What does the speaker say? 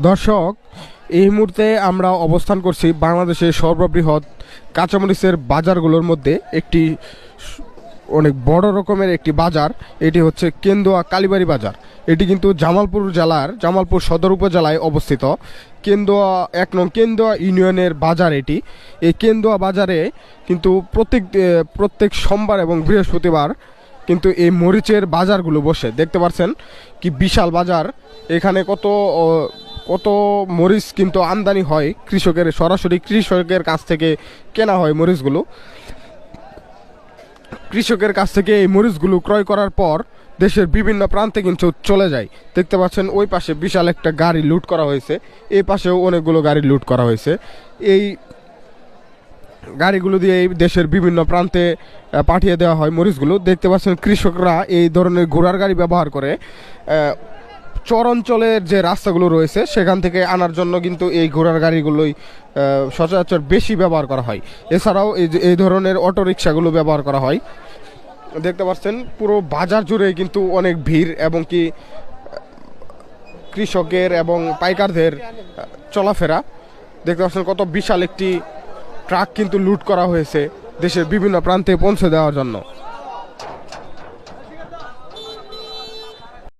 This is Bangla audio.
দর্শক, এই মুহূর্তে আমরা অবস্থান করছি বাংলাদেশের সর্ববৃহৎ কাঁচামরিচের বাজারগুলোর মধ্যে একটি অনেক বড় রকমের একটি বাজার। এটি হচ্ছে কেন্দুয়া কালীবাড়ি বাজার। এটি কিন্তু জামালপুর জেলার জামালপুর সদর উপজেলায় অবস্থিত। কেন্দুয়া 1 নং কেন্দুয়া ইউনিয়নের বাজার এটি। এই কেন্দুয়া বাজারে কিন্তু প্রত্যেক সোমবার এবং বৃহস্পতিবার কিন্তু এই মরিচের বাজারগুলো বসে। দেখতে পাচ্ছেন কি বিশাল বাজার। এখানে কত মরিচ কিন্তু আমদানি হয়, সরাসরি কৃষকের কাছ থেকে কেনা হয় মরিচগুলো। কৃষকের কাছ থেকে এই মরিচগুলো ক্রয় করার পর দেশের বিভিন্ন প্রান্তে কিন্তু চলে যায়। দেখতে পাচ্ছেন ওই পাশে বিশাল একটা গাড়ি লুট করা হয়েছে, এই পাশেও অনেকগুলো গাড়ি লুট করা হয়েছে। এই গাড়িগুলো দিয়ে এই দেশের বিভিন্ন প্রান্তে পাঠিয়ে দেওয়া হয় মরিচগুলো। দেখতে পাচ্ছেন কৃষকরা এই ধরনের ঘোড়ার গাড়ি ব্যবহার করে চর অঞ্চলের যে রাস্তাগুলো রয়েছে সেখান থেকে আনার জন্য কিন্তু এই ঘোড়ার গাড়িগুলোই সচরাচর বেশি ব্যবহার করা হয়। এছাড়াও এই ধরনের অটোরিকশাগুলো ব্যবহার করা হয়। দেখতে পাচ্ছেন পুরো বাজার জুড়ে কিন্তু অনেক ভিড়, এবং কি কৃষকের এবং পাইকারদের চলাফেরা। দেখতে পাচ্ছেন কত বিশাল একটি ট্রাক কিন্তু লুট করা হয়েছে দেশের বিভিন্ন প্রান্তে পৌঁছে দেওয়ার জন্য।